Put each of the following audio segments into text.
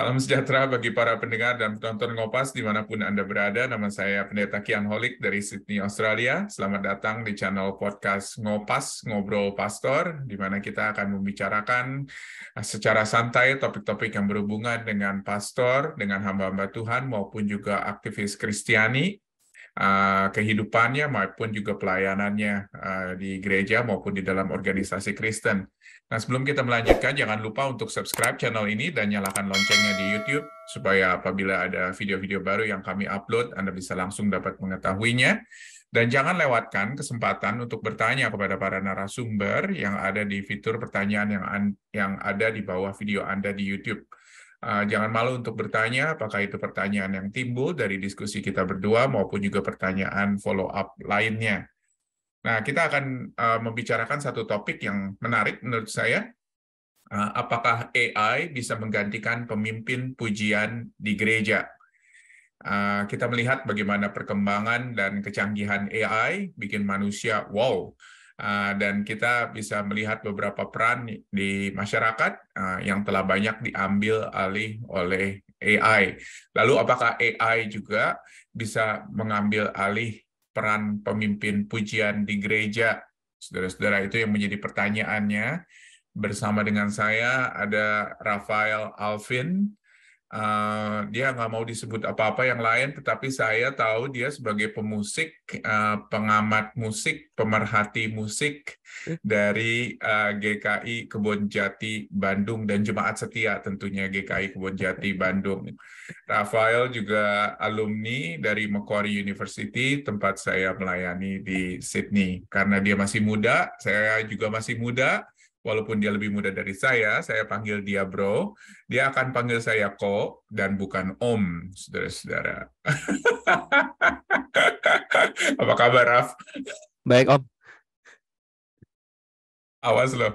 Salam sejahtera bagi para pendengar dan penonton Ngopas dimanapun Anda berada. Nama saya Pendeta Kian Holik dari Sydney, Australia. Selamat datang di channel podcast Ngopas, Ngobrol Pastor, di mana kita akan membicarakan secara santai topik-topik yang berhubungan dengan pastor, dengan hamba-hamba Tuhan, maupun juga aktivis Kristiani, kehidupannya maupun juga pelayanannya di gereja maupun di dalam organisasi Kristen. Nah, sebelum kita melanjutkan, jangan lupa untuk subscribe channel ini dan nyalakan loncengnya di YouTube, supaya apabila ada video-video baru yang kami upload, Anda bisa langsung dapat mengetahuinya. Dan jangan lewatkan kesempatan untuk bertanya kepada para narasumber yang ada di fitur pertanyaan yang ada di bawah video Anda di YouTube. Jangan malu untuk bertanya, apakah itu pertanyaan yang timbul dari diskusi kita berdua maupun juga pertanyaan follow-up lainnya. Nah, kita akan membicarakan satu topik yang menarik menurut saya. Apakah AI bisa menggantikan pemimpin pujian di gereja? Kita melihat bagaimana perkembangan dan kecanggihan AI bikin manusia wow. Dan kita bisa melihat beberapa peran di masyarakat yang telah banyak diambil alih oleh AI. Lalu apakah AI juga bisa mengambil alih peran pemimpin pujian di gereja? Saudara-saudara, itu yang menjadi pertanyaannya. Bersama dengan saya ada Rafael Alvin. Dia nggak mau disebut apa-apa yang lain, tetapi saya tahu dia sebagai pemusik, pengamat musik, pemerhati musik dari GKI Kebon Jati Bandung dan jemaat setia tentunya GKI Kebon Jati Bandung. Rafael juga alumni dari Macquarie University, tempat saya melayani di Sydney. Karena dia masih muda, saya juga masih muda. Walaupun dia lebih muda dari saya panggil dia bro. Dia akan panggil saya Ko dan bukan Om, saudara-saudara. Apa kabar, Raf? Baik, Om. Awas loh.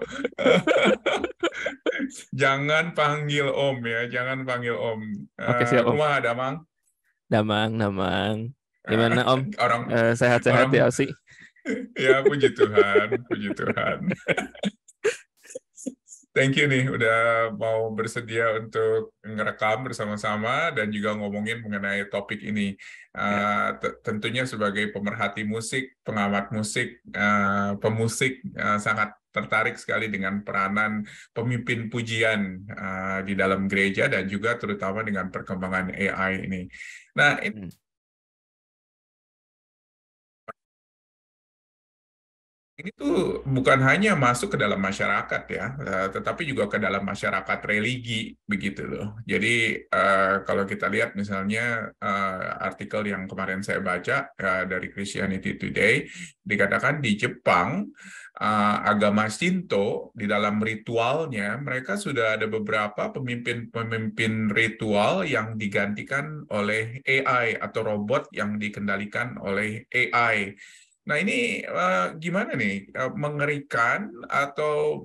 Jangan panggil Om ya, jangan panggil Om. Oke, siap, Om. Kumaha Damang? Damang. Gimana, Om? Orang Sehat-sehat orang ya, sih? ya, puji Tuhan, puji Tuhan. Thank you nih udah mau bersedia untuk ngerekam bersama-sama dan juga ngomongin mengenai topik ini. Tentunya sebagai pemerhati musik, pengamat musik, pemusik, sangat tertarik sekali dengan peranan pemimpin pujian di dalam gereja dan juga terutama dengan perkembangan AI ini. Nah, ini tuh bukan hanya masuk ke dalam masyarakat ya, tetapi juga ke dalam masyarakat religi begitu loh. Jadi kalau kita lihat misalnya artikel yang kemarin saya baca dari Christianity Today, dikatakan di Jepang agama Shinto di dalam ritualnya mereka sudah ada beberapa pemimpin ritual yang digantikan oleh AI atau robot yang dikendalikan oleh AI. Nah ini gimana nih, mengerikan atau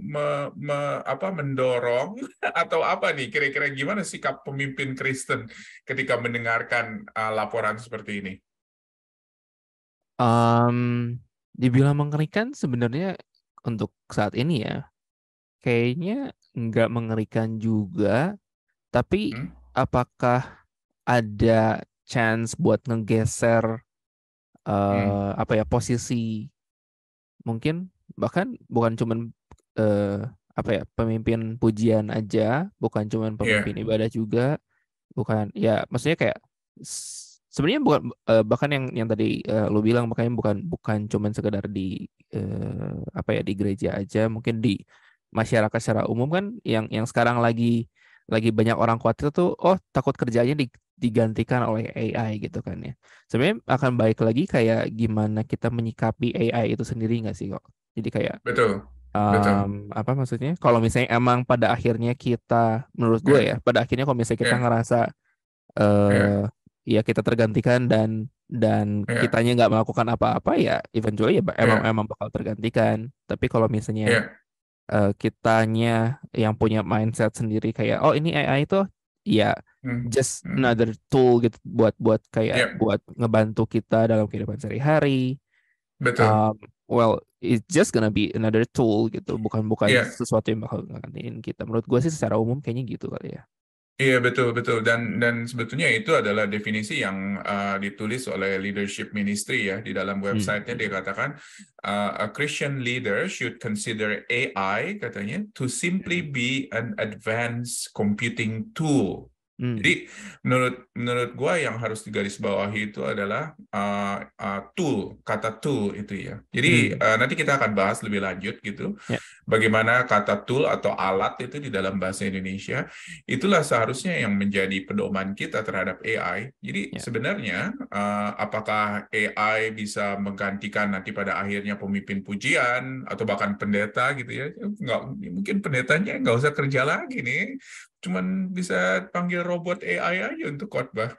mendorong atau apa nih kira-kira gimana sikap pemimpin Kristen ketika mendengarkan laporan seperti ini? Dibilang mengerikan sebenarnya untuk saat ini ya, kayaknya nggak mengerikan juga, tapi Hmm? apakah ada chance buat ngegeser Hmm. posisi mungkin bahkan bukan cuman pemimpin pujian aja, bukan cuman Iya, pemimpin ibadah juga, bukan ya maksudnya kayak sebenarnya bukan bahkan yang tadi lu bilang makanya bukan cuman sekedar di di gereja aja, mungkin di masyarakat secara umum kan yang sekarang lagi banyak orang khawatir tuh, oh takut kerjanya digantikan oleh AI gitu kan ya. Sebenarnya akan baik lagi kayak gimana kita menyikapi AI itu sendiri nggak sih kok. Jadi kayak betul, betul. apa maksudnya? Kalau misalnya emang pada akhirnya kita, menurut gue Iya, ya, pada akhirnya kalau misalnya kita iya, ngerasa eh iya, ya kita tergantikan dan iya, kitanya nggak melakukan apa-apa ya, eventually ya emang iya, emang bakal tergantikan. Tapi kalau misalnya iya. kitanya yang punya mindset sendiri kayak oh ini AI itu ya Hmm, just hmm. another tool gitu buat kayak Iya, buat ngebantu kita dalam kehidupan sehari-hari. betul. um, well it's just gonna be another tool gitu, bukan bukan Iya. sesuatu yang bakal ngegantiin kita. Menurut gue sih secara umum kayaknya gitu kali ya. Iya, betul betul, dan sebetulnya itu adalah definisi yang ditulis oleh Leadership Ministry ya, di dalam Hmm, website-nya dia katakan a Christian leader should consider AI, katanya, to simply hmm, be an advanced computing tool. hmm, Jadi menurut menurut gua yang harus digarisbawahi itu adalah tool, kata tool itu ya. Jadi hmm. nanti kita akan bahas lebih lanjut gitu, Ya, bagaimana kata tool atau alat itu di dalam bahasa Indonesia. Itulah seharusnya yang menjadi pedoman kita terhadap AI. Jadi ya. sebenarnya apakah AI bisa menggantikan nanti pada akhirnya pemimpin pujian atau bahkan pendeta gitu ya? Nggak, mungkin pendetanya nggak usah kerja lagi nih, cuman bisa panggil robot AI aja untuk khotbah.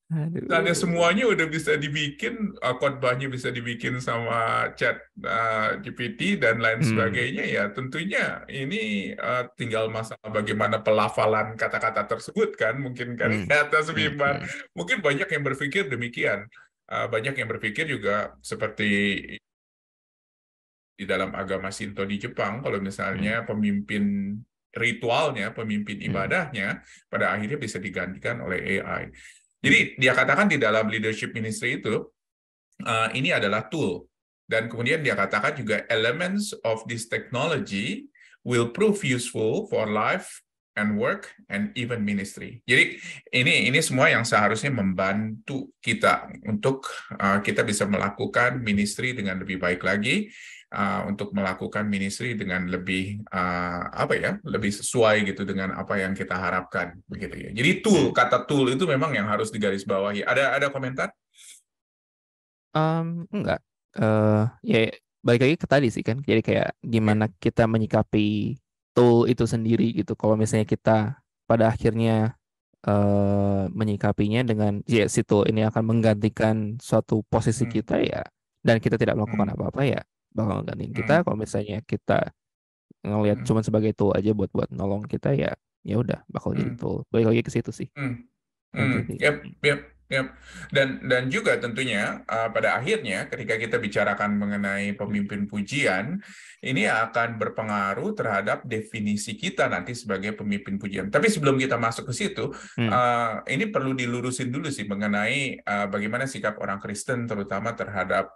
Misalnya Aduh. semuanya udah bisa dibikin, khotbahnya bisa dibikin sama chat GPT dan lain Hmm, sebagainya, ya tentunya ini tinggal masalah bagaimana pelafalan kata-kata tersebut kan, mungkin kan hmm, kata hmm, Bimbar. hmm, Mungkin banyak yang berpikir demikian. Banyak yang berpikir juga seperti di dalam agama Shinto di Jepang, kalau misalnya hmm, pemimpin ritualnya, pemimpin hmm, ibadahnya, pada akhirnya bisa digantikan oleh AI. Jadi hmm, dia katakan di dalam leadership ministry itu, ini adalah tool. Dan kemudian dia katakan juga elements of this technology will prove useful for life and work and even ministry. Jadi ini semua yang seharusnya membantu kita untuk kita bisa melakukan ministry dengan lebih baik lagi, untuk melakukan ministry dengan lebih apa ya, lebih sesuai gitu dengan apa yang kita harapkan begitu ya. Jadi tool, hmm. kata tool itu memang yang harus digarisbawahi. Ada komentar? Enggak. Ya balik lagi ke tadi sih kan. Jadi kayak gimana kita menyikapi tool itu sendiri gitu. Kalau misalnya kita pada akhirnya menyikapinya dengan ya si tool ini akan menggantikan suatu posisi Hmm, kita ya, dan kita tidak melakukan hmm, apa-apa ya bakal menggantikan kita. hmm, Kalau misalnya kita ngelihat hmm. cuma sebagai tool aja buat buat nolong kita ya, ya udah bakal jadi Hmm, tool. Balik lagi ke situ sih. hmm, Nanti hmm. Yep, yep, yep. Dan juga tentunya pada akhirnya ketika kita bicarakan mengenai pemimpin pujian, ini akan berpengaruh terhadap definisi kita nanti sebagai pemimpin pujian. Tapi sebelum kita masuk ke situ, Hmm, ini perlu dilurusin dulu sih mengenai bagaimana sikap orang Kristen terutama terhadap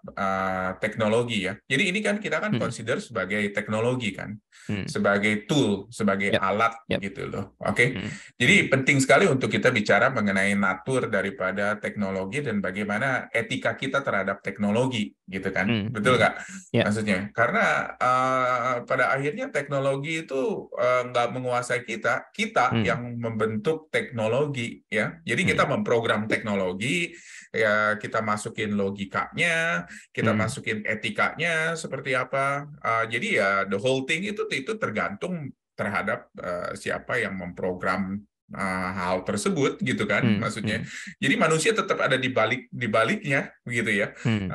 teknologi ya. Jadi ini kan kita kan hmm, consider sebagai teknologi kan, hmm. sebagai tool, sebagai Yap, alat yap. gitu loh. Oke. Hmm, Jadi hmm, penting sekali untuk kita bicara mengenai natur daripada teknologi dan bagaimana etika kita terhadap teknologi, gitu kan? hmm, Betul hmm. nggak? Ya, Maksudnya, karena pada akhirnya teknologi itu nggak menguasai kita, kita hmm, yang membentuk teknologi, ya. Jadi kita hmm, memprogram teknologi, ya kita masukin logikanya, kita hmm, masukin etikanya seperti apa. Jadi ya the whole thing itu tergantung terhadap siapa yang memprogram hal tersebut gitu kan hmm, maksudnya. hmm, Jadi manusia tetap ada di baliknya begitu ya. hmm,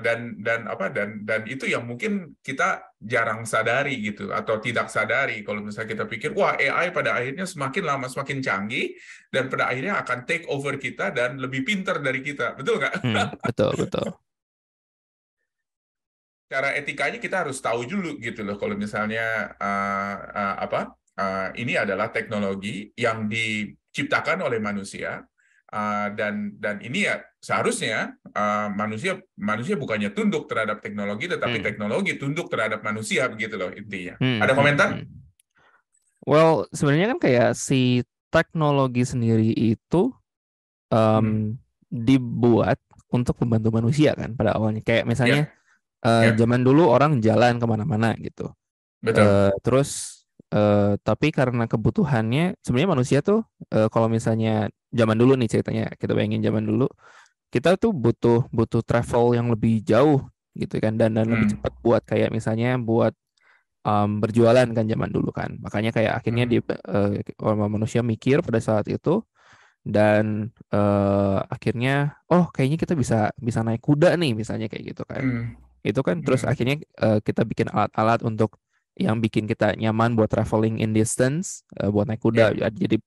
Dan apa dan itu yang mungkin kita jarang sadari gitu atau tidak sadari kalau misalnya kita pikir wah AI pada akhirnya semakin lama semakin canggih dan pada akhirnya akan take over kita dan lebih pintar dari kita. Betul nggak? hmm. Betul, betul. Cara etikanya kita harus tahu dulu gitu loh kalau misalnya apa ini adalah teknologi yang diciptakan oleh manusia, dan ini ya seharusnya manusia manusia bukannya tunduk terhadap teknologi tetapi Hmm, teknologi tunduk terhadap manusia begitu loh intinya. hmm, Ada hmm, komentar? hmm. Well, sebenarnya kan kayak si teknologi sendiri itu Hmm. dibuat untuk membantu manusia kan pada awalnya. Kayak misalnya Ya, ya, zaman dulu orang jalan kemana-mana gitu. betul. Terus tapi karena kebutuhannya sebenarnya manusia tuh kalau misalnya zaman dulu nih ceritanya kita bayangin zaman dulu kita tuh butuh butuh travel yang lebih jauh gitu kan dan lebih Hmm. cepat buat kayak misalnya buat berjualan kan zaman dulu kan. Makanya kayak akhirnya Hmm. manusia mikir pada saat itu dan akhirnya oh kayaknya kita bisa bisa naik kuda nih misalnya kayak gitu kan. Hmm. Itu kan terus Hmm. akhirnya kita bikin alat-alat untuk yang bikin kita nyaman buat traveling in distance, buat naik kuda. Ya, Jadi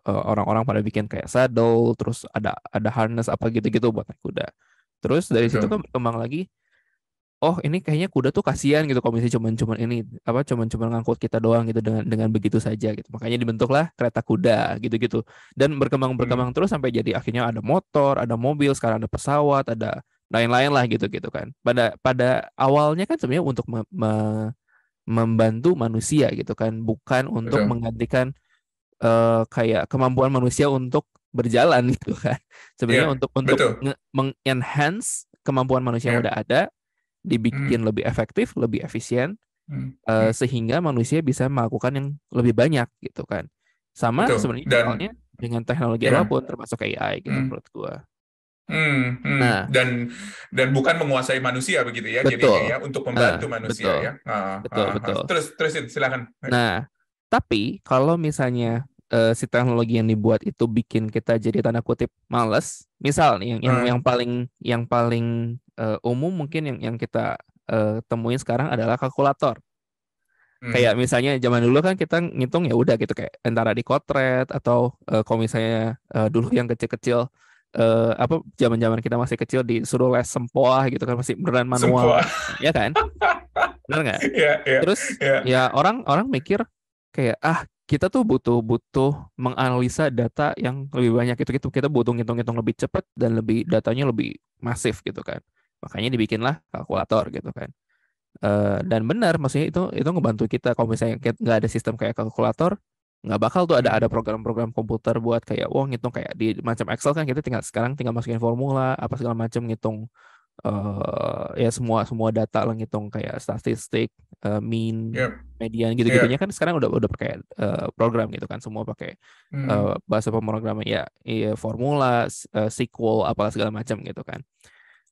orang-orang pada bikin kayak saddle, terus ada harness apa gitu-gitu buat naik kuda. Terus dari situ kan betul. berkembang lagi, oh ini kayaknya kuda tuh kasihan gitu kalau misalnya cuman ini apa cuman ngangkut kita doang gitu dengan begitu saja gitu. Makanya dibentuklah kereta kuda gitu-gitu. Dan berkembang Hmm. terus sampai jadi akhirnya ada motor, ada mobil, sekarang ada pesawat, ada lain-lain lah gitu-gitu kan. Pada awalnya kan sebenarnya untuk membantu manusia gitu kan, bukan untuk Betul, menggantikan kayak kemampuan manusia untuk berjalan gitu kan. Sebenarnya ya, untuk betul, mengenhance kemampuan manusia yang ya. udah ada, dibikin Hmm. lebih efektif, lebih efisien, Hmm. Hmm. sehingga manusia bisa melakukan yang lebih banyak gitu kan. Sama Betul. sebenarnya halnya Dan dengan teknologi ya. apapun termasuk AI gitu Hmm. menurut gua. Hmm. Nah, Dan bukan menguasai manusia begitu ya, jadinya betul. ya, untuk membantu manusia Betul. ya. Betul, betul. Terusin, silakan. Nah, tapi kalau misalnya si teknologi yang dibuat itu bikin kita jadi tanda kutip males, misal nih Ah, yang paling umum mungkin yang kita temuin sekarang adalah kalkulator. Kayak hmm. misalnya zaman dulu kan kita ngitung ya udah gitu kayak antara di Kotret atau kalau misalnya dulu yang kecil-kecil apa zaman-zaman kita masih kecil disuruh les sempoa gitu kan masih beneran manual Semua. gitu kan. Ya kan? Bener nggak? Ya, ya, Terus ya. ya orang mikir kayak kita tuh butuh butuh menganalisa data yang lebih banyak gitu-gitu. Kita butuh ngitung-ngitung lebih cepat dan lebih datanya lebih masif gitu kan. Makanya dibikinlah kalkulator gitu kan. Dan benar, maksudnya itu ngebantu kita kalau misalnya nggak ada sistem kayak kalkulator, nggak bakal tuh ada Hmm. program-program komputer buat kayak wah ngitung kayak di macam Excel kan kita tinggal masukin formula apa segala macam ngitung ya semua semua data lah ngitung kayak statistik, mean, Ya, median gitu-gitunya ya. kan sekarang udah pakai program gitu kan semua pakai Hmm. bahasa pemrograman ya formula, SQL apalah segala macam gitu kan.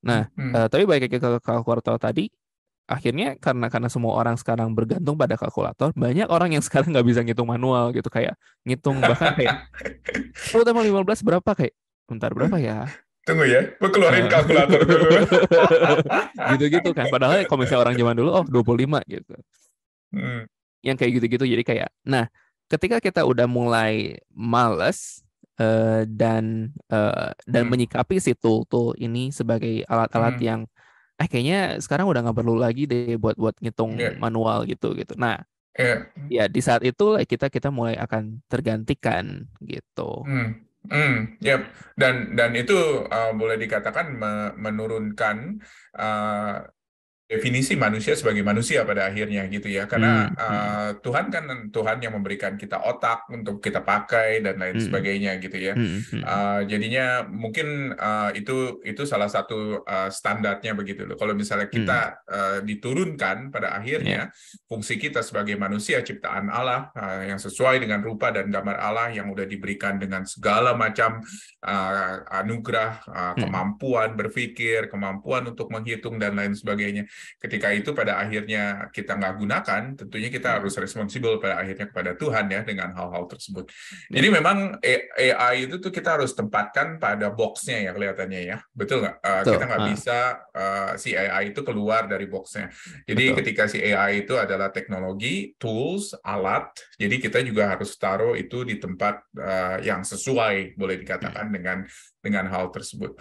Nah, Hmm. tapi balik lagi ke kalkulator tadi, akhirnya karena semua orang sekarang bergantung pada kalkulator, banyak orang yang sekarang nggak bisa ngitung manual gitu kayak ngitung bahkan kayak 10 tambah 15 berapa kayak bentar berapa ya. Tunggu ya, gue keluarin Eh, kalkulator dulu. gitu-gitu kan padahal kalau misalnya orang zaman dulu 25 gitu Hmm. yang kayak gitu-gitu jadi kayak nah ketika kita udah mulai males dan Hmm. menyikapi si tool-tool ini sebagai alat-alat Hmm. yang kayaknya sekarang udah nggak perlu lagi deh buat buat ngitung Ya, manual gitu nah ya. ya di saat itu kita mulai akan tergantikan gitu. Hmm. Hmm. Yep. Dan itu boleh dikatakan menurunkan uh, definisi manusia sebagai manusia pada akhirnya gitu ya karena Hmm, hmm, Tuhan kan Tuhan yang memberikan kita otak untuk kita pakai dan lain hmm, sebagainya gitu ya. hmm, hmm, Jadinya mungkin itu salah satu standarnya begitu loh. Kalau misalnya kita hmm, diturunkan pada ya, akhirnya fungsi kita sebagai manusia ciptaan Allah yang sesuai dengan rupa dan gambar Allah yang udah diberikan dengan segala macam anugerah, hmm, kemampuan berpikir, kemampuan untuk menghitung dan lain sebagainya. Ketika itu pada akhirnya kita nggak gunakan, tentunya kita hmm, harus responsibel pada akhirnya kepada Tuhan ya dengan hal-hal tersebut. ya, Jadi memang AI itu tuh kita harus tempatkan pada boxnya ya kelihatannya ya, betul nggak? Kita betul, nggak bisa si AI itu keluar dari boxnya. Jadi betul. ketika si AI itu adalah teknologi, tools, alat, jadi kita juga harus taruh itu di tempat yang sesuai, boleh Hmm, dikatakan dengan hal tersebut.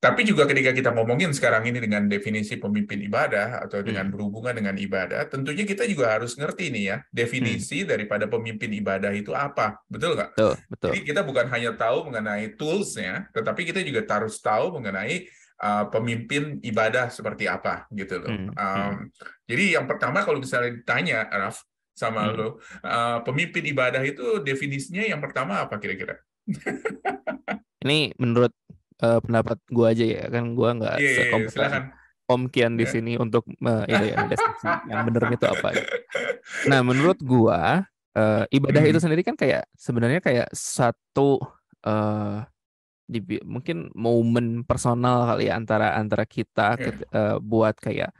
Tapi juga ketika kita ngomongin sekarang ini dengan definisi pemimpin ibadah atau dengan hmm, berhubungan dengan ibadah, tentunya kita juga harus ngerti nih ya, hmm, definisi daripada pemimpin ibadah itu apa, betul nggak? betul, betul. Jadi kita bukan hanya tahu mengenai tools-nya, tetapi kita juga harus tahu mengenai pemimpin ibadah seperti apa gitu loh. Hmm, hmm, Jadi yang pertama kalau misalnya ditanya, Raf, sama hmm. lo, pemimpin ibadah itu definisinya yang pertama apa kira-kira? Ini menurut pendapat gua aja ya kan gua nggak Iya, iya, iya, sekompeten silakan. Om Kian di Ya. sini untuk itu ya mendeskripsi yang bener itu apa gitu. Nah, menurut gua ibadah itu Hmm, sendiri kan kayak sebenarnya kayak satu eh mungkin momen personal kali ya antara antara kita ya. buat kayak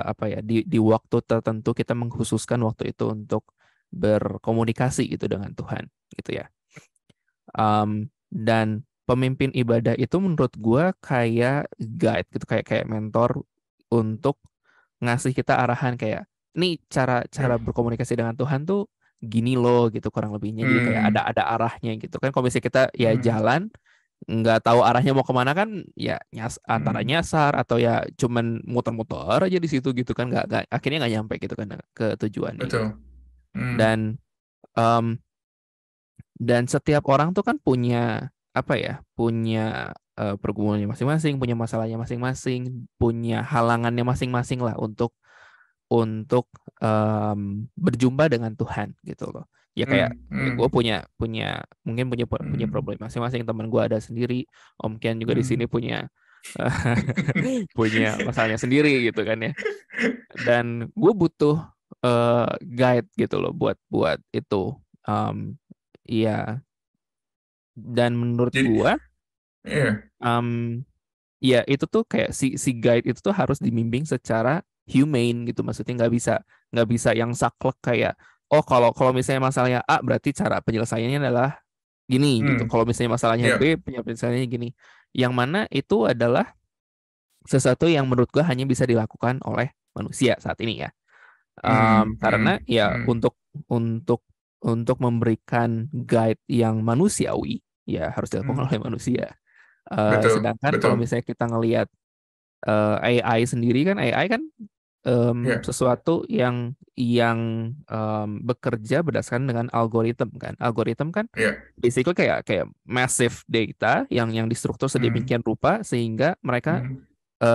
apa ya di waktu tertentu kita mengkhususkan waktu itu untuk berkomunikasi gitu dengan Tuhan gitu ya. Dan pemimpin ibadah itu menurut gua kayak guide gitu kayak kayak mentor untuk ngasih kita arahan kayak ini cara cara Ya. berkomunikasi dengan Tuhan tuh gini loh gitu kurang lebihnya jadi kayak ada Hmm, ada arahnya gitu kan kalau misalnya kita ya hmm, jalan nggak tahu arahnya mau kemana kan, ya antara Hmm. nyasar atau ya cuman muter-muter aja di situ gitu kan, akhirnya nggak nyampe gitu kan ke tujuannya gitu. Betul. Hmm. Dan em, dan setiap orang tuh kan punya apa ya, punya pergumulannya masing-masing, punya masalahnya masing-masing, punya halangannya masing-masing lah untuk berjumpa dengan Tuhan gitu loh. Ya kayak Hmm. ya gue Hmm. punya punya mungkin punya Hmm. problem masing-masing, teman gue ada sendiri, Om Ken juga di sini Hmm. punya punya masalahnya sendiri gitu kan ya. Dan gue butuh guide gitu loh buat itu. Iya, dan menurut Jadi, gue iya. ya itu tuh kayak si guide itu tuh harus dibimbing secara humane gitu, maksudnya nggak bisa yang saklek kayak, oh kalau kalau misalnya masalahnya A berarti cara penyelesaiannya adalah gini gitu, Hmm. kalau misalnya masalahnya Iya. B penyelesaiannya gini, yang mana itu adalah sesuatu yang menurut gua hanya bisa dilakukan oleh manusia saat ini ya. Hmm. Karena Hmm. ya Hmm. untuk untuk memberikan guide yang manusiawi ya harus dilakukan Hmm. oleh manusia. Betul. Sedangkan kalau Betul. misalnya kita ngelihat AI sendiri kan, AI kan Iya. sesuatu yang bekerja berdasarkan dengan algoritma kan. Algoritma kan Iya. basically kayak kayak massive data yang distruktur Hmm. sedemikian rupa sehingga mereka Hmm.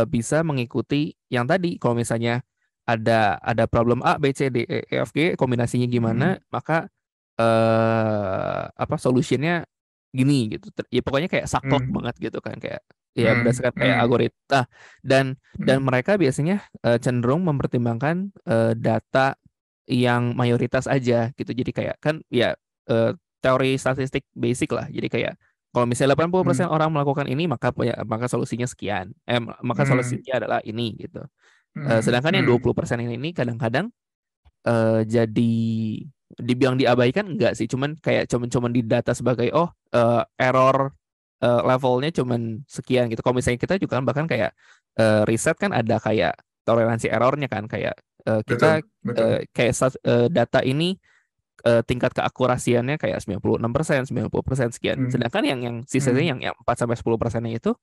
bisa mengikuti yang tadi. Kalau misalnya ada problem A, B, C, D, E, F, G, kombinasinya gimana, Hmm. maka apa solutionnya gini gitu. Ya pokoknya kayak saklek Hmm. banget gitu kan, kayak ya Hmm. berdasarkan kayak Hmm. algoritma. Dan Hmm. mereka biasanya cenderung mempertimbangkan data yang mayoritas aja gitu. Jadi kayak kan ya eh, teori statistik basic lah. Jadi kayak kalau misalnya 80% Hmm. orang melakukan ini, maka solusinya sekian. Maka Hmm. solusinya adalah ini gitu. Hmm. Sedangkan yang Hmm. 20% ini kadang-kadang jadi dibilang diabaikan enggak sih, cuman di data sebagai oh error levelnya cuman sekian gitu. Kalau misalnya kita juga kan bahkan kayak riset kan ada kayak toleransi errornya kan, kayak kita Betul. Betul. kayak data ini tingkat keakurasiannya kayak 96%, 90% sekian. Hmm. Sedangkan yang sisanya Hmm. yang 4-10%-nya itu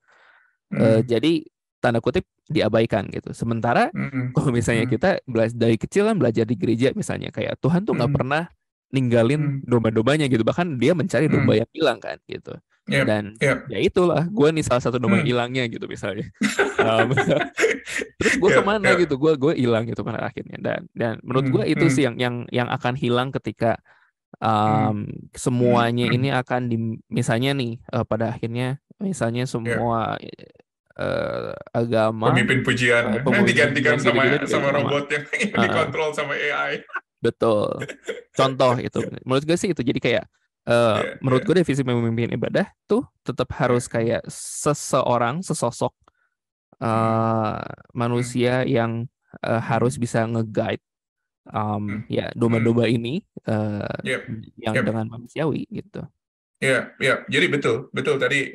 Hmm. jadi tanda kutip diabaikan gitu. Sementara Hmm. kalau misalnya Hmm. kita dari kecil kan belajar di gereja misalnya, kayak Tuhan tuh nggak Hmm. pernah ninggalin Hmm. domba-dombanya gitu. Bahkan dia mencari domba Hmm. yang hilang kan gitu. Yep. Dan Yep. ya itulah gue nih salah satu domba yang Hmm. hilangnya gitu misalnya. Um, Terus gue Yep. kemana Yep. gitu? Gue hilang gitu pada akhirnya. Dan menurut gue Hmm. itu sih Hmm. yang akan hilang ketika Hmm. semuanya ini akan misalnya nih pada akhirnya misalnya Ya, semua agama pemimpin pujian pemimpin digantikan pujian gitu-gitu sama sama robot yang uh, dikontrol sama AI. betul, contoh itu menurut gue sih itu jadi kayak Ya, menurut gue ya, definisi memimpin ibadah tuh tetap ya. harus kayak sesosok Hmm. uh, Hmm. manusia yang harus Hmm. bisa nge-guide Hmm. ya Hmm. domba-domba ini Yep. yang Yep. dengan manusiawi gitu. Ya, ya. Jadi betul, betul tadi.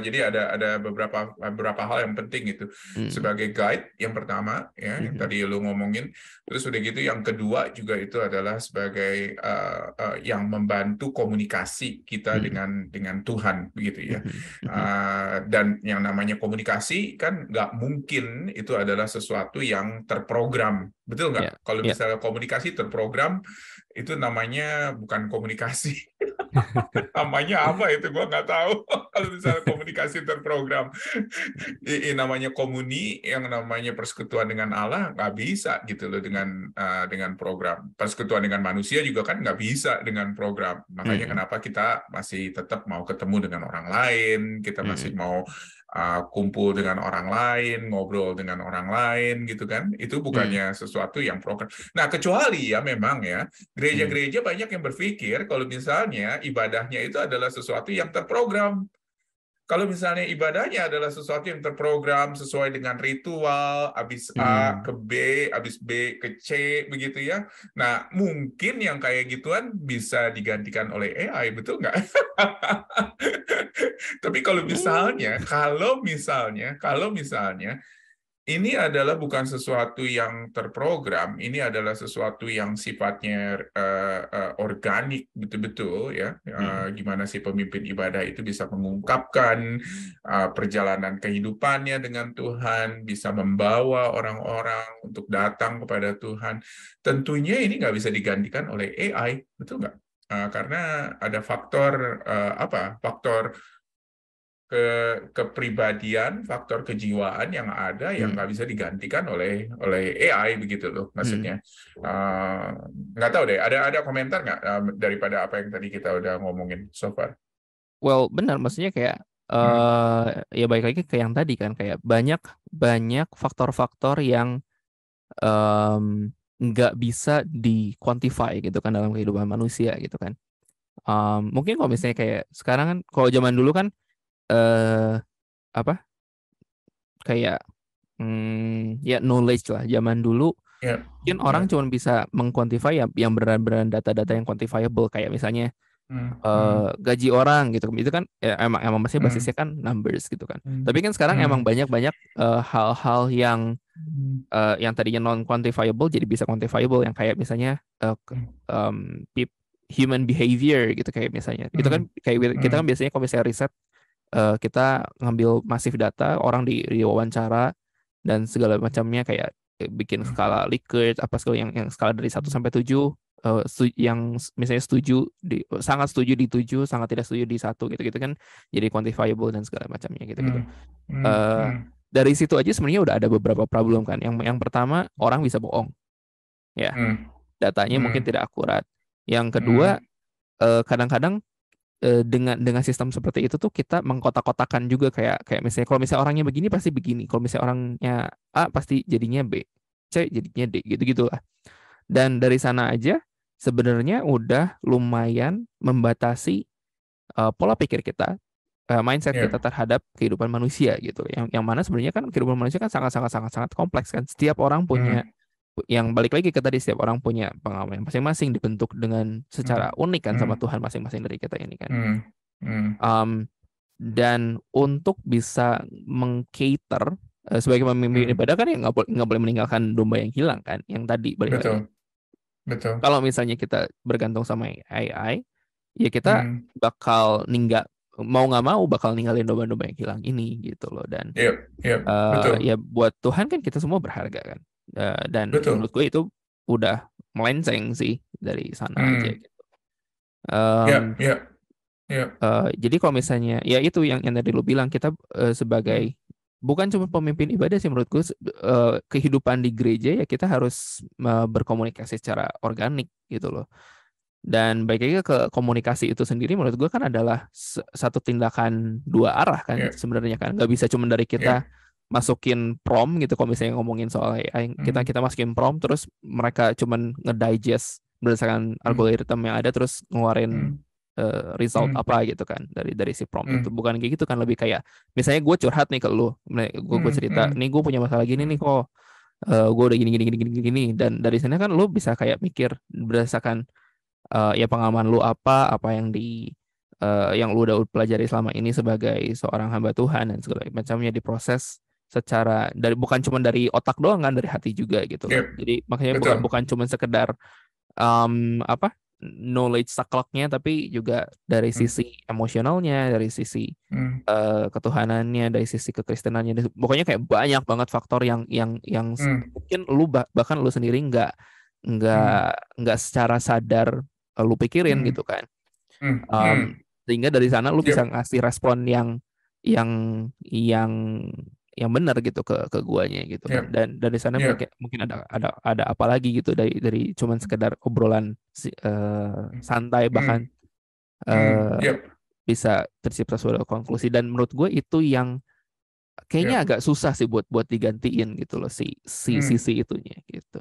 Jadi ada beberapa hal yang penting itu Hmm. sebagai guide. Yang pertama, ya, yang Mhm. tadi lu ngomongin. Terus udah gitu, yang kedua juga itu adalah sebagai yang membantu komunikasi kita Mhm. dengan Tuhan, begitu ya. Mhm. Mhm. Dan yang namanya komunikasi kan nggak mungkin itu adalah sesuatu yang terprogram, betul Ya, nggak? Kalau ya. misalnya komunikasi terprogram, itu namanya bukan komunikasi. Namanya apa itu gua nggak tahu. Kalau misalnya komunikasi terprogram, namanya komuni, yang namanya persekutuan dengan Allah nggak bisa gitu loh dengan program. Persekutuan dengan manusia juga kan nggak bisa dengan program. Makanya Mhm. kenapa kita masih tetap mau ketemu dengan orang lain, kita masih Mhm. mau kumpul dengan orang lain, ngobrol dengan orang lain gitu kan. Itu Mhm. bukannya sesuatu yang program. Nah, kecuali ya memang ya Mhm. gereja-gereja banyak yang berpikir kalau misalnya ibadahnya itu adalah sesuatu yang terprogram. Kalau misalnya ibadahnya adalah sesuatu yang terprogram sesuai dengan ritual, habis A ke Mhm. B, habis B ke C, begitu ya. Nah, mungkin yang kayak gituan bisa digantikan oleh AI, betul nggak? Tapi kalau Hmm. misalnya ini adalah bukan sesuatu yang terprogram, ini adalah sesuatu yang sifatnya organik betul-betul ya. Gimana sih pemimpin ibadah itu bisa mengungkapkan perjalanan kehidupannya dengan Tuhan, bisa membawa orang-orang untuk datang kepada Tuhan. Tentunya ini nggak bisa digantikan oleh AI, betul nggak? Karena ada faktor faktor kepribadian, faktor kejiwaan yang ada yang nggak bisa digantikan oleh AI begitu loh maksudnya. Nggak tahu deh, ada komentar nggak daripada apa yang tadi kita udah ngomongin so far? Well, benar, maksudnya kayak Hmm, ya balik lagi ke yang tadi kan, kayak banyak banyak faktor-faktor yang nggak bisa di-quantify gitu kan dalam kehidupan manusia gitu kan. Mungkin kalau misalnya kayak sekarang kan, kalau zaman dulu kan eh apa kayak ya knowledge lah zaman dulu, ya, mungkin orang ya. cuma bisa mengquantify ya yang benar-benar data-data yang quantifiable, kayak misalnya Hmm, hmm, gaji orang gitu itu kan ya, emang masih hmm, basisnya kan numbers gitu kan, hmm, tapi kan sekarang emang hmm, banyak-banyak hal-hal yang tadinya non quantifiable jadi bisa quantifiable, yang kayak misalnya hmm, human behavior gitu, kayak misalnya itu kan hmm, kayak kita kan hmm, biasanya kalau misalnya riset, kita ngambil masif data orang di wawancara dan segala macamnya, kayak bikin skala Likert apa segala yang skala dari 1 sampai 7, yang misalnya sangat setuju di 7, sangat tidak setuju di 1 gitu-gitu kan, jadi quantifiable dan segala macamnya gitu-gitu. hmm, hmm, Eh, hmm, dari situ aja sebenarnya udah ada beberapa problem kan. Yang pertama, orang bisa bohong, ya, hmm, datanya hmm, mungkin tidak akurat. Yang kedua, hmm, kadang-kadang dengan sistem seperti itu tuh kita mengkotak-kotakan juga, kayak kayak misalnya kalau misalnya orangnya begini pasti begini, kalau misalnya orangnya A pasti jadinya B, C jadinya D, gitu-gitulah. Dan dari sana aja sebenarnya udah lumayan membatasi pola pikir kita, mindset kita ya, terhadap kehidupan manusia gitu. Yang mana sebenarnya kan kehidupan manusia kan sangat sangat sangat sangat kompleks kan. Setiap orang punya, hmm, yang balik lagi ke tadi, setiap orang punya pengalaman masing-masing, dibentuk dengan secara hmm, unik kan sama hmm, Tuhan masing-masing dari kita ini kan. hmm, hmm, Um, dan untuk bisa mengcater sebagai pemimpin hmm. ibadah kan, ya nggak boleh meninggalkan domba yang hilang kan. Yang tadi balik lagi. Betul, betul. Kalau misalnya kita bergantung sama AI, ya kita Hmm, bakal mau nggak mau bakal ninggalin domba-domba yang hilang ini gitu loh. Dan yep, yep, betul, ya buat Tuhan kan kita semua berharga kan. Dan menurut betul. gue itu udah melenceng sih dari sana aja Hmm, gitu. Em, yep, yep, yep. jadi kalau misalnya ya itu yang tadi lu bilang, kita sebagai bukan cuma pemimpin ibadah sih menurut gue, kehidupan di gereja ya kita harus berkomunikasi secara organik gitu loh. Dan baik lagi ke komunikasi itu sendiri, menurut gue kan adalah satu tindakan dua arah kan Yep, sebenarnya kan. Nggak bisa cuma dari kita yep. masukin prompt gitu, kalau misalnya ngomongin soal AI, kita Hmm, kita masukin prompt terus mereka cuman ngedigest berdasarkan hmm, algoritma yang ada terus ngeluarin hmm, result hmm, apa gitu kan dari si prompt itu. hmm, Bukan kayak gitu kan, lebih kayak misalnya gue curhat nih ke lu, gue hmm, cerita hmm, nih gue punya masalah gini nih hmm, kok, gue udah gini gini gini gini gini, dan dari sana kan lu bisa kayak mikir berdasarkan ya pengalaman lu apa yang lu udah pelajari selama ini sebagai seorang hamba Tuhan dan segala macamnya, diproses secara dari, bukan cuma dari otak doang kan, dari hati juga gitu loh. yep, Jadi makanya bukan betul. bukan cuma sekedar apa knowledge sakleknya, tapi juga dari Hmm, sisi emosionalnya, dari sisi hmm, ketuhanannya, dari sisi kekristenannya. Pokoknya kayak banyak banget faktor yang hmm, mungkin lu bahkan lu sendiri nggak hmm, nggak secara sadar lu pikirin hmm, gitu kan. hmm, Um, hmm. sehingga dari sana lu bisa Yep, ngasih respon yang yang yang benar gitu ke guanya gitu kan. yep, Dan dari sana yep. mungkin ada apa lagi gitu dari cuman sekedar obrolan santai, bahkan Hmm, hmm, eh, yep, bisa tercipta suatu konklusi. Dan menurut gue itu yang kayaknya yep. agak susah sih buat digantiin gitu loh, si Hmm. sisi itunya gitu.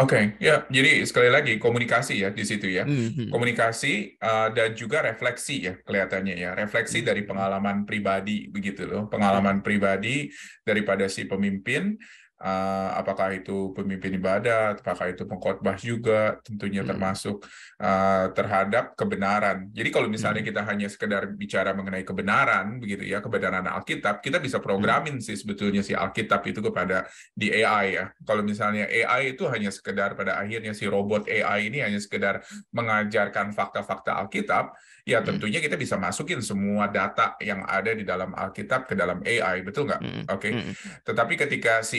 Oke, ya. Jadi sekali lagi komunikasi ya di situ ya. Hmm, hmm, Komunikasi dan juga refleksi ya kelihatannya ya. Refleksi dari hmm, pengalaman pribadi begitu loh. hmm, Pengalaman pribadi daripada si pemimpin apakah itu pemimpin ibadah, apakah itu pengkhotbah juga, tentunya Hmm. termasuk terhadap kebenaran. Jadi kalau misalnya Hmm. kita hanya sekedar bicara mengenai kebenaran, begitu ya, kebenaran Alkitab, kita bisa Hmm. programin sih sebetulnya si Alkitab itu kepada di AI ya. Kalau misalnya AI itu hanya sekedar pada akhirnya si robot AI ini hanya sekedar mengajarkan fakta-fakta Alkitab, ya Hmm. tentunya kita bisa masukin semua data yang ada di dalam Alkitab ke dalam AI, betul nggak? Hmm. Oke. Hmm. Tetapi ketika si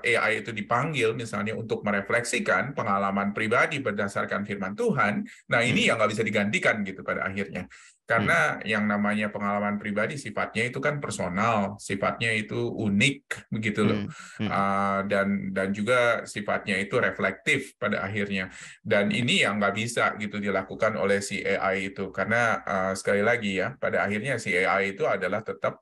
AI itu dipanggil misalnya untuk merefleksikan pengalaman pribadi berdasarkan firman Tuhan, nah ini Hmm. yang nggak bisa digantikan gitu pada akhirnya. Hmm. Karena yang namanya pengalaman pribadi sifatnya itu kan personal, sifatnya itu unik begitu loh. Hmm. Hmm. Dan juga sifatnya itu reflektif pada akhirnya. Dan Hmm. ini yang nggak bisa gitu dilakukan oleh si AI itu. Karena sekali lagi ya, pada akhirnya si AI itu adalah tetap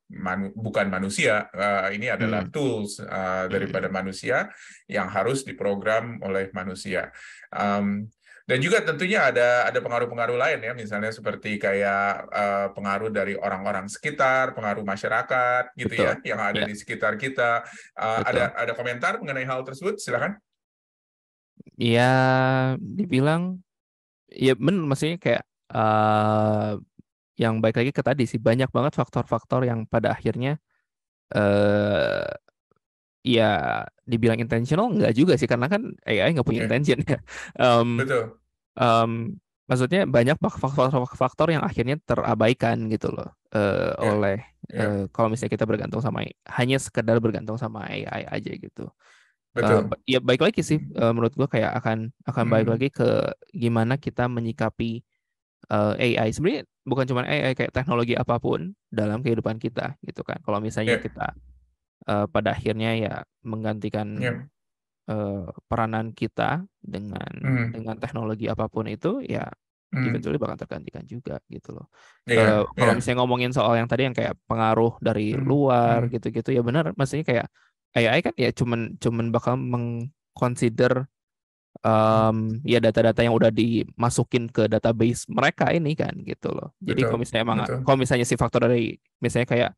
bukan manusia. Ini adalah Hmm. tools daripada Hmm. manusia yang harus diprogram oleh manusia. Um, dan juga tentunya ada pengaruh-pengaruh lain ya, misalnya seperti kayak pengaruh dari orang-orang sekitar, pengaruh masyarakat gitu Betul. ya, yang ada Ya, di sekitar kita. betul. Ada komentar mengenai hal tersebut? Silakan. Ya, dibilang ya benar, maksudnya kayak yang baik lagi ke tadi sih, banyak banget faktor-faktor yang pada akhirnya eh ya dibilang intentional enggak juga sih, karena kan AI nggak punya Ya, intention ya. Em, betul. em, Maksudnya banyak faktor-faktor yang akhirnya terabaikan gitu loh, Ya, oleh ya, kalau misalnya kita bergantung sama hanya sekedar bergantung sama AI aja gitu. betul. Ya baik lagi sih, menurut gua kayak akan balik Hmm, lagi ke gimana kita menyikapi AI. Sebenarnya bukan cuma AI, kayak teknologi apapun dalam kehidupan kita gitu kan. Kalau misalnya ya, kita pada akhirnya ya menggantikan ya, peranan kita dengan hmm, teknologi apapun itu, ya hmm, eventually bakal tergantikan juga gitu loh. ya, Kalau ya, misalnya ngomongin soal yang tadi yang kayak pengaruh dari hmm, luar hmm, gitu-gitu, ya benar, maksudnya kayak AI kan ya cuman cuman bakal mengconsider ya data-data yang udah dimasukin ke database mereka ini kan gitu loh. Jadi kalau betul, misalnya emang betul, kalau misalnya si faktor dari misalnya kayak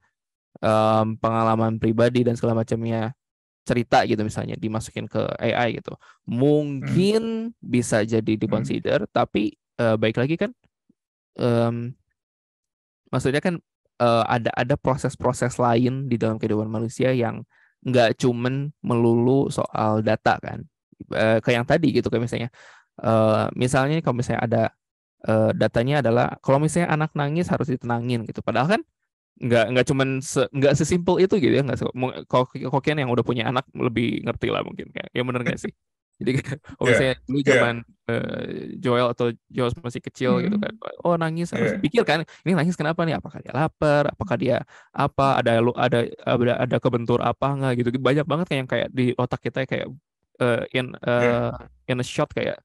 pengalaman pribadi dan segala macamnya, cerita gitu misalnya dimasukin ke AI gitu, hmm, mungkin bisa jadi hmm, diconsider, tapi baik lagi kan, em, maksudnya kan ada proses-proses lain di dalam kehidupan manusia yang nggak cuman melulu soal data kan. Kayak yang tadi gitu, kayak misalnya kalau misalnya ada datanya adalah kalau misalnya anak nangis harus ditenangin gitu, padahal kan nggak sesimpel itu gitu ya, nggak kalau kokian yang udah punya anak lebih ngerti lah mungkin, kayak ya bener nggak sih. Jadi kalau misalnya ya, dulu zaman ya, Joel atau Joel masih kecil gitu kan, hmm, oh nangis harus ya, dipikirkan ini nangis kenapa nih, apakah dia lapar, apakah dia apa, ada kebentur apa nggak gitu. Banyak banget kayak yang kayak di otak kita kayak eh, in ya, eh, in a shot, kayak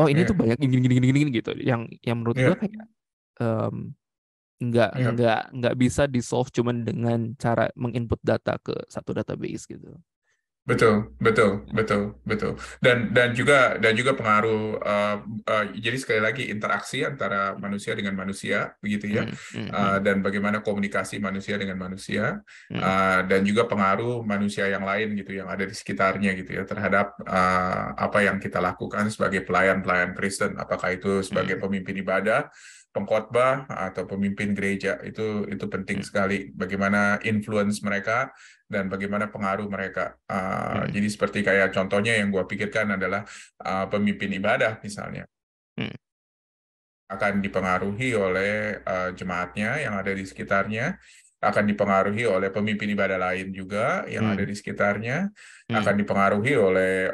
oh ini tuh ya, banyak gini gini gini gini gitu, yang menurut gua ya, kayak em, ya. nggak bisa di solve cuman dengan cara menginput data ke satu database gitu. Betul, betul, Hmm. betul, betul. Dan juga pengaruh jadi sekali lagi interaksi antara manusia dengan manusia begitu ya. Hmm. Hmm. Hmm. Dan bagaimana komunikasi manusia dengan manusia Hmm. dan juga pengaruh manusia yang lain gitu yang ada di sekitarnya gitu ya terhadap apa yang kita lakukan sebagai pelayan-pelayan Kristen, apakah itu sebagai Hmm. pemimpin ibadah, pengkhotbah atau pemimpin gereja, itu penting Hmm. sekali bagaimana influence mereka dan bagaimana pengaruh mereka. Hmm. Jadi seperti kayak contohnya yang gue pikirkan adalah pemimpin ibadah misalnya Hmm. akan dipengaruhi oleh jemaatnya yang ada di sekitarnya, akan dipengaruhi oleh pemimpin ibadah lain juga yang ada Hmm. di sekitarnya, Hmm. akan dipengaruhi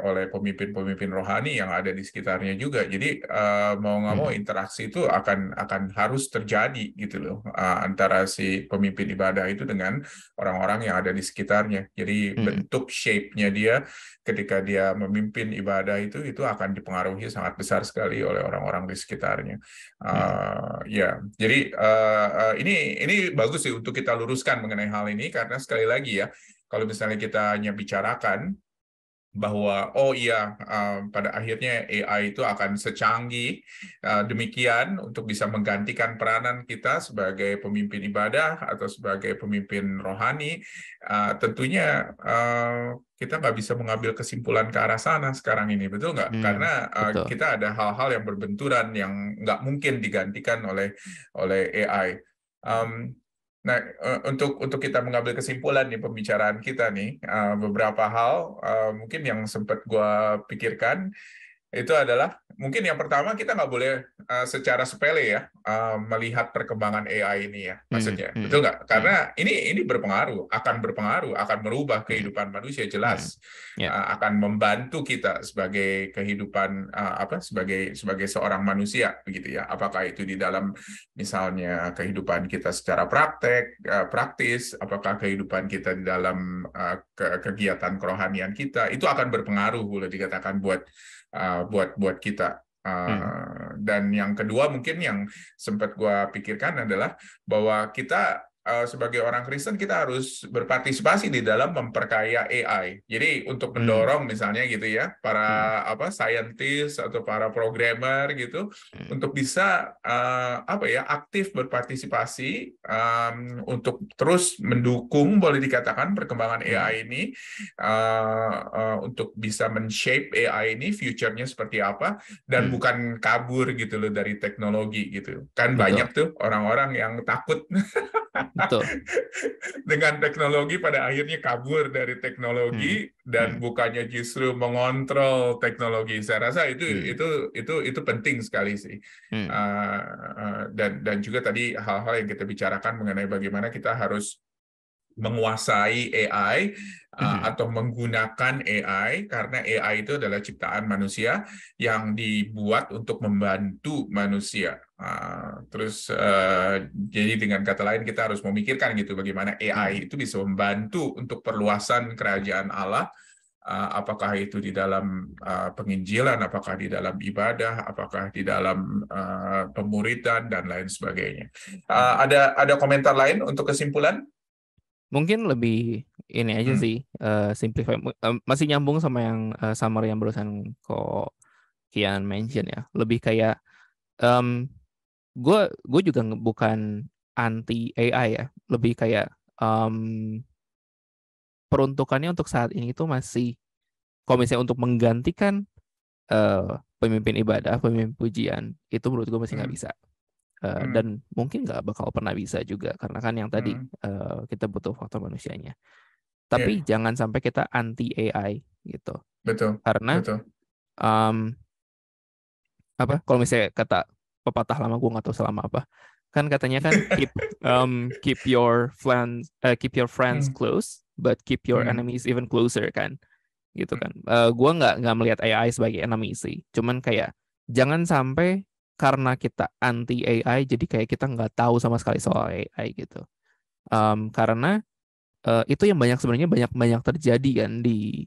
oleh pemimpin-pemimpin rohani yang ada di sekitarnya juga. Jadi mau nggak mau Hmm. interaksi itu akan harus terjadi gitu loh antara si pemimpin ibadah itu dengan orang-orang yang ada di sekitarnya. Jadi Hmm. bentuk shape-nya dia ketika dia memimpin ibadah itu akan dipengaruhi sangat besar sekali oleh orang-orang di sekitarnya. Hmm. Ya, jadi ini bagus sih untuk kita luruskan mengenai hal ini karena sekali lagi ya, kalau misalnya kita hanya bicarakan bahwa oh iya, pada akhirnya AI itu akan secanggih demikian untuk bisa menggantikan peranan kita sebagai pemimpin ibadah atau sebagai pemimpin rohani. Tentunya kita nggak bisa mengambil kesimpulan ke arah sana sekarang ini, betul nggak? Karena Betul. kita ada hal-hal yang berbenturan yang nggak mungkin digantikan oleh AI. Nah, untuk kita mengambil kesimpulan nih pembicaraan kita nih, beberapa hal mungkin yang sempat gue pikirkan itu adalah mungkin yang pertama kita nggak boleh secara sepele ya melihat perkembangan AI ini ya, maksudnya betul nggak? Karena ini berpengaruh, akan merubah kehidupan manusia jelas, Ya. akan membantu kita sebagai kehidupan sebagai seorang manusia begitu ya. Apakah itu di dalam misalnya kehidupan kita secara praktis, apakah kehidupan kita di dalam kegiatan kerohanian kita itu akan berpengaruh boleh dikatakan buat kita. Dan yang kedua mungkin yang sempat gue pikirkan adalah bahwa kita sebagai orang Kristen kita harus berpartisipasi di dalam memperkaya AI. Jadi untuk mendorong misalnya gitu ya para scientist atau para programmer gitu untuk bisa aktif berpartisipasi untuk terus mendukung boleh dikatakan perkembangan AI ini untuk bisa men-shape AI ini future-nya seperti apa dan bukan kabur gitu loh dari teknologi gitu. Kan Betul. banyak tuh orang-orang yang takut Betul. dengan teknologi pada akhirnya kabur dari teknologi dan bukannya justru mengontrol teknologi. Saya rasa itu penting sekali sih. Dan juga tadi hal-hal yang kita bicarakan mengenai bagaimana kita harus menguasai AI atau menggunakan AI karena AI itu adalah ciptaan manusia yang dibuat untuk membantu manusia. Terus jadi dengan kata lain kita harus memikirkan gitu bagaimana AI itu bisa membantu untuk perluasan kerajaan Allah. Apakah itu di dalam penginjilan, apakah di dalam ibadah, apakah di dalam pemuridan dan lain sebagainya. Ada komentar lain untuk kesimpulan? Mungkin lebih ini aja sih, simplify, masih nyambung sama yang summary yang barusan kok Kian mention ya. Lebih kayak gue juga bukan anti AI ya. Lebih kayak peruntukannya untuk saat ini itu masih, kalau misalnya untuk menggantikan pemimpin ibadah, pemimpin pujian, itu menurut gue masih nggak bisa. Dan mungkin nggak bakal pernah bisa juga karena kan yang tadi kita butuh faktor manusianya. Tapi jangan sampai kita anti AI gitu. Betul. Karena Betul. kalau misalnya kata pepatah lama, gue nggak tahu selama apa, kan katanya kan keep your friends close but keep your enemies even closer kan, gitu kan. Gue nggak melihat AI sebagai enemy sih, cuman kayak jangan sampai karena kita anti AI jadi kayak kita nggak tahu sama sekali soal AI gitu. Karena itu yang sebenarnya banyak terjadi kan di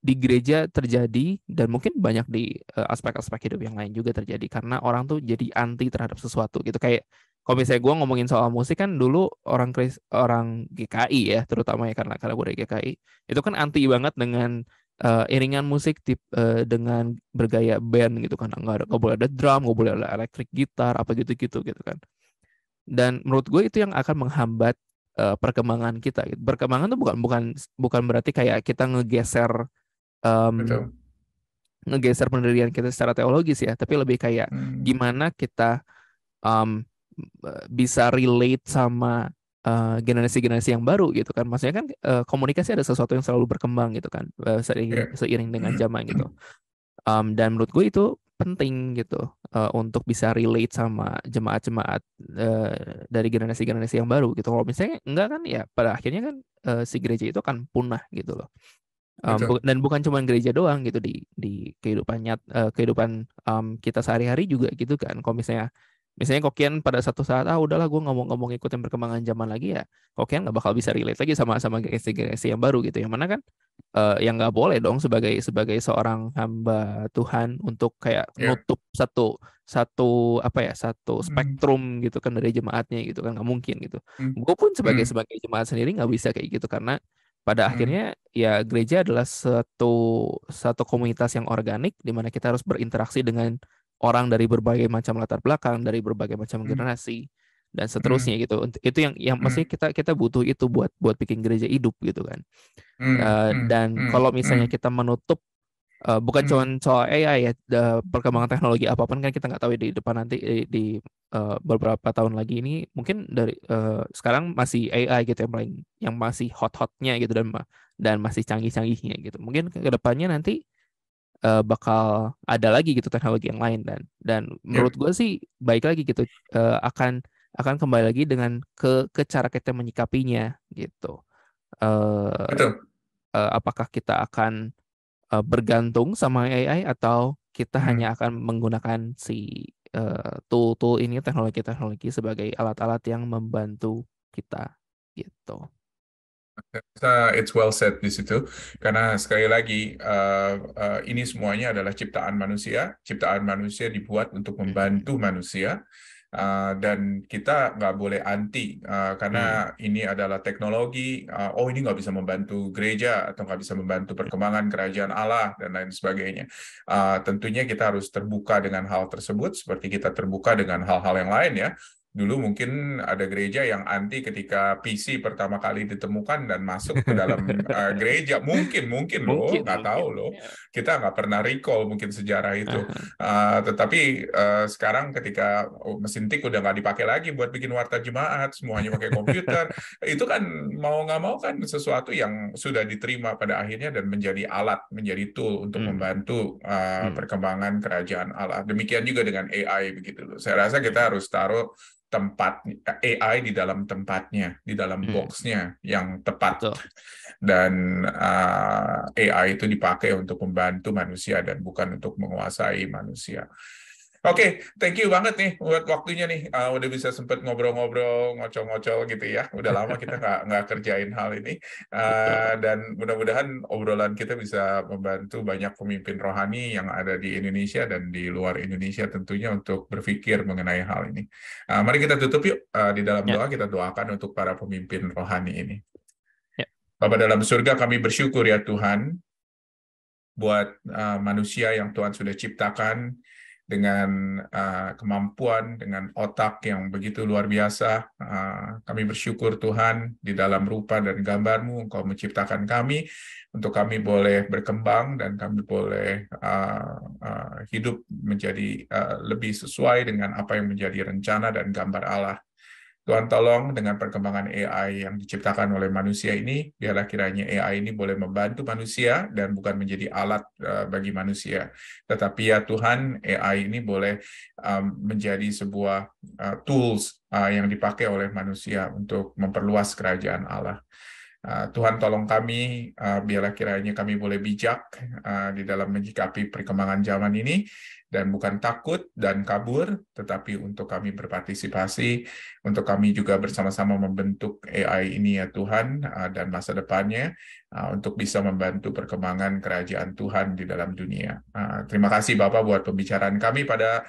gereja terjadi, dan mungkin banyak di aspek-aspek hidup yang lain juga terjadi karena orang tuh jadi anti terhadap sesuatu gitu. Kayak kalau misalnya gue ngomongin soal musik kan, dulu orang GKI ya terutama ya, karena gue dari GKI itu kan anti banget dengan iringan musik dengan bergaya band gitu kan, nggak boleh ada drum, nggak boleh ada elektrik gitar apa gitu kan. Dan menurut gue itu yang akan menghambat perkembangan kita gitu. Perkembangan tuh bukan berarti kayak kita ngegeser pendirian kita secara teologis ya, tapi lebih kayak gimana kita bisa relate sama generasi-generasi yang baru gitu kan. Maksudnya kan komunikasi ada sesuatu yang selalu berkembang gitu kan, seiring dengan zaman gitu. Dan menurut gue itu penting gitu untuk bisa relate sama jemaat-jemaat dari generasi-generasi yang baru gitu. Kalau misalnya enggak kan ya pada akhirnya kan si gereja itu akan punah gitu loh. Dan bukan cuma gereja doang gitu, di kehidupan kita sehari-hari juga gitu kan. Kalau misalnya Kokian pada satu saat udahlah gue ngomong ikutin perkembangan zaman lagi ya, Kokian nggak bakal bisa relate lagi sama generasi yang baru gitu. Yang mana kan yang nggak boleh dong sebagai seorang hamba Tuhan untuk kayak nutup satu spektrum gitu kan dari jemaatnya gitu kan, nggak mungkin gitu. Gue pun sebagai jemaat sendiri nggak bisa kayak gitu karena pada akhirnya ya gereja adalah satu komunitas yang organik di mana kita harus berinteraksi dengan orang dari berbagai macam latar belakang, dari berbagai macam generasi dan seterusnya gitu. Itu yang maksudnya kita butuh itu buat bikin gereja hidup gitu kan. Dan kalau misalnya kita menutup bukan cuma soal AI ya, perkembangan teknologi apapun kan kita nggak tahu ya di depan nanti di beberapa tahun lagi ini mungkin dari sekarang masih AI gitu yang masih hot-hotnya gitu dan masih canggih-canggihnya gitu. Mungkin ke depannya nanti bakal ada lagi gitu teknologi yang lain dan menurut gue sih baik lagi gitu, akan kembali lagi dengan ke cara kita menyikapinya gitu. Betul. Apakah kita akan bergantung sama AI atau kita hanya akan menggunakan si tool-tool ini, teknologi-teknologi sebagai alat-alat yang membantu kita gitu. It's well said di situ, karena sekali lagi ini semuanya adalah ciptaan manusia. Ciptaan manusia dibuat untuk membantu manusia, dan kita nggak boleh anti karena ini adalah teknologi. Oh, ini nggak bisa membantu gereja atau nggak bisa membantu perkembangan kerajaan Allah dan lain sebagainya. Tentunya kita harus terbuka dengan hal tersebut, seperti kita terbuka dengan hal-hal yang lain ya. Dulu mungkin ada gereja yang anti ketika PC pertama kali ditemukan dan masuk ke dalam gereja. Mungkin loh, nggak tahu loh. Ya. Kita nggak pernah recall mungkin sejarah itu. Tetapi sekarang ketika mesin tik udah nggak dipakai lagi buat bikin warta jemaat, semuanya pakai komputer, itu kan mau nggak mau kan sesuatu yang sudah diterima pada akhirnya dan menjadi alat, menjadi tool untuk membantu perkembangan kerajaan Allah. Demikian juga dengan AI begitu loh. Saya rasa kita harus taruh tempat AI di dalam tempatnya, di dalam boxnya yang tepat. Betul. Dan AI itu dipakai untuk membantu manusia dan bukan untuk menguasai manusia. Oke, thank you banget nih buat waktunya nih. Udah bisa sempet ngobrol-ngobrol, ngocol-ngocol gitu ya. Udah lama kita nggak kerjain hal ini. Dan mudah-mudahan obrolan kita bisa membantu banyak pemimpin rohani yang ada di Indonesia dan di luar Indonesia tentunya untuk berpikir mengenai hal ini. Mari kita tutup yuk. Di dalam doa kita doakan untuk para pemimpin rohani ini. Bapa dalam surga, kami bersyukur ya Tuhan buat manusia yang Tuhan sudah ciptakan dengan kemampuan, dengan otak yang begitu luar biasa. Kami bersyukur Tuhan, di dalam rupa dan gambar-Mu, Engkau menciptakan kami, untuk kami boleh berkembang, dan kami boleh hidup menjadi lebih sesuai dengan apa yang menjadi rencana dan gambar Allah. Tuhan tolong dengan perkembangan AI yang diciptakan oleh manusia ini, biarlah kiranya AI ini boleh membantu manusia dan bukan menjadi alat bagi manusia. Tetapi ya Tuhan, AI ini boleh menjadi sebuah tools yang dipakai oleh manusia untuk memperluas kerajaan Allah. Tuhan tolong kami, biarlah kiranya kami boleh bijak di dalam menyikapi perkembangan zaman ini, dan bukan takut dan kabur, tetapi untuk kami berpartisipasi, untuk kami juga bersama-sama membentuk AI ini ya Tuhan, dan masa depannya, untuk bisa membantu perkembangan kerajaan Tuhan di dalam dunia. Terima kasih Bapak buat pembicaraan kami pada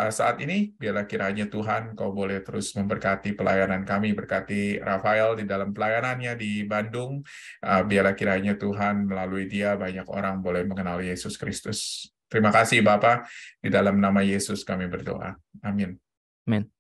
saat ini. Biarlah kiranya Tuhan, Kau boleh terus memberkati pelayanan kami, berkati Rafael di dalam pelayanannya di Bandung. Biarlah kiranya Tuhan, melalui dia banyak orang boleh mengenal Yesus Kristus. Terima kasih Bapak, di dalam nama Yesus kami berdoa. Amin. Amin.